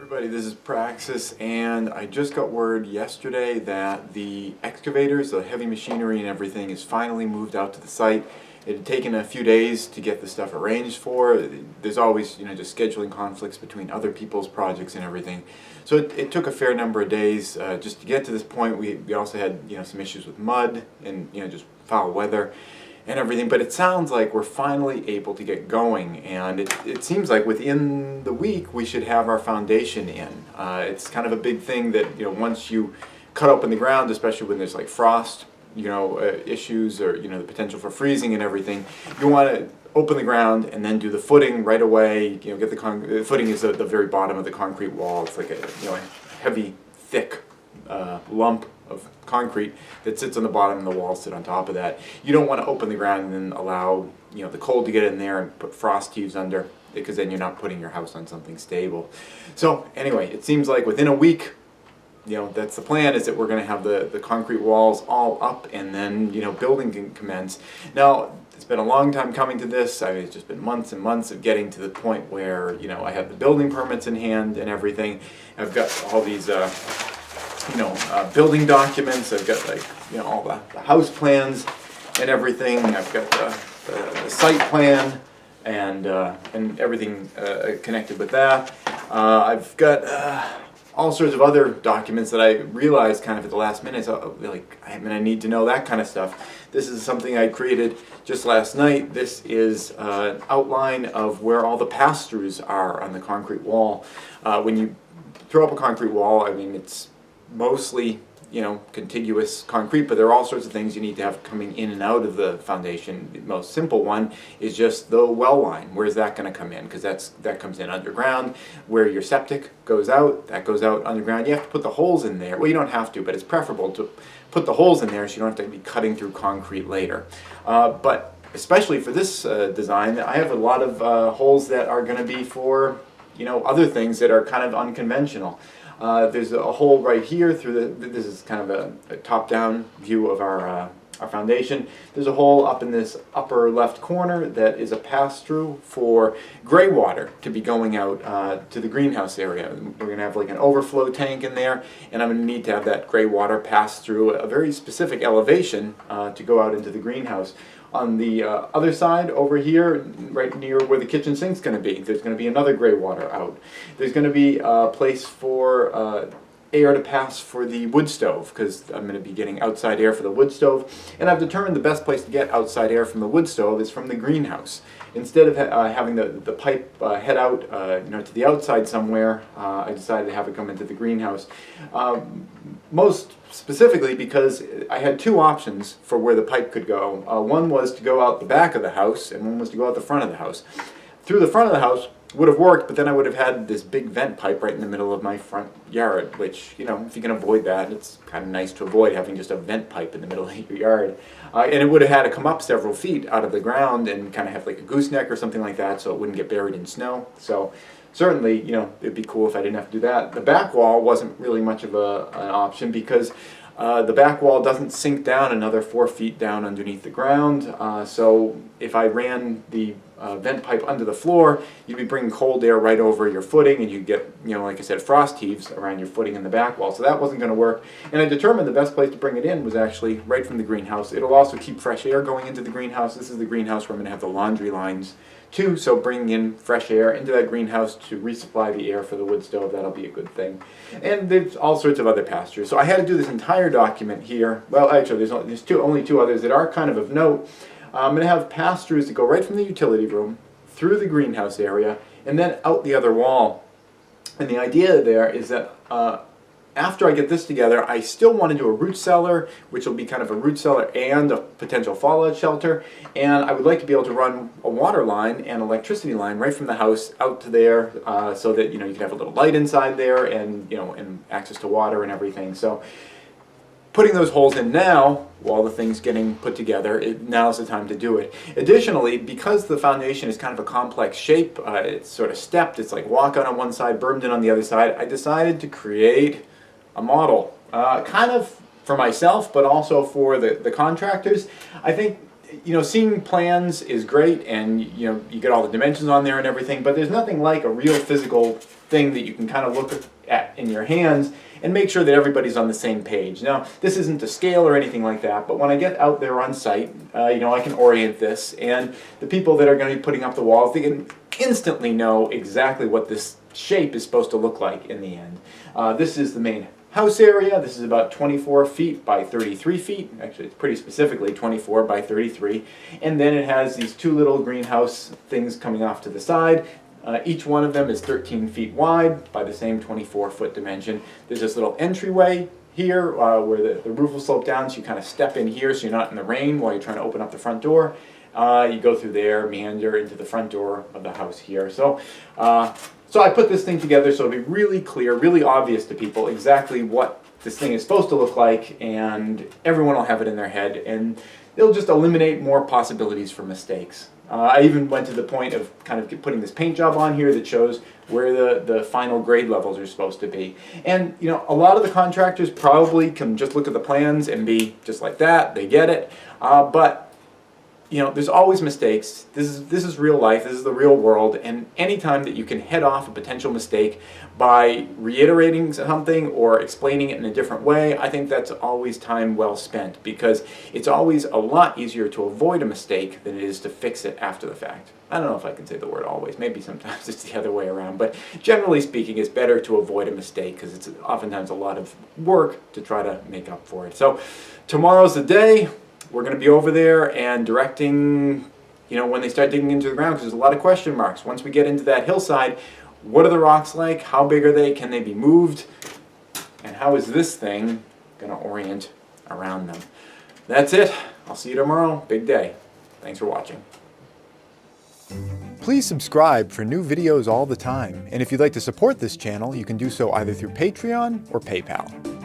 Everybody, this is Praxis, and I just got word yesterday that the excavators, the heavy machinery and everything is finally moved out to the site. It had taken a few days to get the stuff arranged for. There's always, just scheduling conflicts between other people's projects and everything. So it took a fair number of days just to get to this point. We also had, some issues with mud and, just foul weather and everything, but it sounds like we're finally able to get going, and it seems like within the week we should have our foundation in. It's kind of a big thing that, once you cut open the ground, especially when there's like frost, issues or, the potential for freezing and everything, you want to open the ground and then do the footing right away. Get the footing is at the very bottom of the concrete wall. It's like a heavy, thick lump of concrete that sits on the bottom and the walls sit on top of that. You don't want to open the ground and then allow the cold to get in there and put frost heaves under, because then you're not putting your house on something stable. So anyway, it seems like within a week, that's the plan, is that we're going to have the concrete walls all up, and then building can commence. Now, it's been a long time coming to this. It's just been months and months of getting to the point where I have the building permits in hand and everything. I've got all these building documents. I've got all the house plans and everything. I've got the site plan and everything connected with that. I've got all sorts of other documents that I realized kind of at the last minute. I need to know that kind of stuff. This is something I created just last night. This is an outline of where all the pass-throughs are on the concrete wall. When you throw up a concrete wall, it's mostly contiguous concrete, but there are all sorts of things you need to have coming in and out of the foundation. The most simple one is just the well line. Where's that going to come in? Because that comes in underground. Where your septic goes out, that goes out underground. You have to put the holes in there. Well, you don't have to, but it's preferable to put the holes in there so you don't have to be cutting through concrete later. But especially for this design, I have a lot of holes that are going to be for other things that are kind of unconventional. There's a hole right here through this is kind of a top-down view of our foundation. There's a hole up in this upper left corner that is a pass-through for gray water to be going out to the greenhouse area. We're going to have like an overflow tank in there, and I'm going to need to have that gray water pass through a very specific elevation to go out into the greenhouse. On the other side over here, right near where the kitchen sink's going to be, there's going to be another gray water out. There's going to be a place for air to pass for the wood stove, because I'm going to be getting outside air for the wood stove, and I've determined the best place to get outside air from the wood stove is from the greenhouse. Instead of having the pipe head out to the outside somewhere, I decided to have it come into the greenhouse. Most specifically because I had two options for where the pipe could go. One was to go out the back of the house, and one was to go out the front of the house. Through the front of the house would have worked, but then I would have had this big vent pipe right in the middle of my front yard, which, if you can avoid that, it's kind of nice to avoid having just a vent pipe in the middle of your yard. And it would have had to come up several feet out of the ground and kind of have like a gooseneck or something like that so it wouldn't get buried in snow. So certainly, it'd be cool if I didn't have to do that. The back wall wasn't really much of an option, because the back wall doesn't sink down another 4 feet down underneath the ground. So if I ran the vent pipe under the floor, you'd be bringing cold air right over your footing, and you'd get, like I said, frost heaves around your footing in the back wall. So that wasn't going to work. And I determined the best place to bring it in was actually right from the greenhouse. It'll also keep fresh air going into the greenhouse. This is the greenhouse where I'm going to have the laundry lines too, so bringing in fresh air into that greenhouse to resupply the air for the wood stove, that'll be a good thing. And there's all sorts of other pastures. So I had to do this entire document here. Well, actually, there's only two others that are kind of note. I'm going to have pass-throughs that go right from the utility room through the greenhouse area and then out the other wall. And the idea there is that after I get this together, I still want to do a root cellar, which will be kind of a root cellar and a potential fallout shelter. And I would like to be able to run a water line and electricity line right from the house out to there, so that you can have a little light inside there, and and access to water and everything. So putting those holes in now, while the thing's getting put together, now's the time to do it. Additionally, because the foundation is kind of a complex shape, it's sort of stepped, it's like walkout on one side, bermed in on the other side, I decided to create a model, kind of for myself, but also for the contractors. I think you know, seeing plans is great, and you know, you get all the dimensions on there and everything, but there's nothing like a real physical thing that you can kind of look at in your hands and make sure that everybody's on the same page. Now, this isn't to scale or anything like that, but when I get out there on site, you know, I can orient this, and the people that are going to be putting up the walls, they can instantly know exactly what this shape is supposed to look like in the end. This is the main house area. This is about 24 feet by 33 feet. Actually, it's pretty specifically 24 by 33. And then it has these two little greenhouse things coming off to the side. Each one of them is 13 feet wide by the same 24-foot dimension. There's this little entryway here where the roof will slope down, so you kind of step in here so you're not in the rain while you're trying to open up the front door. You go through there, meander into the front door of the house here. So I put this thing together so it'll be really clear, really obvious to people exactly what this thing is supposed to look like, and everyone will have it in their head, and it'll just eliminate more possibilities for mistakes. I even went to the point of kind of putting this paint job on here that shows where the final grade levels are supposed to be. And you know, a lot of the contractors probably can just look at the plans and be just like that, they get it, but you know, there's always mistakes. This is real life, this is the real world, and anytime that you can head off a potential mistake by reiterating something or explaining it in a different way, I think that's always time well spent, because it's always a lot easier to avoid a mistake than it is to fix it after the fact. I don't know if I can say the word always, maybe sometimes it's the other way around, but generally speaking, it's better to avoid a mistake because it's oftentimes a lot of work to try to make up for it. So tomorrow's the day. We're going to be over there and directing, you know, when they start digging into the ground, because there's a lot of question marks. Once we get into that hillside, what are the rocks like? How big are they? Can they be moved? And how is this thing going to orient around them? That's it. I'll see you tomorrow. Big day. Thanks for watching. Please subscribe for new videos all the time. And if you'd like to support this channel, you can do so either through Patreon or PayPal.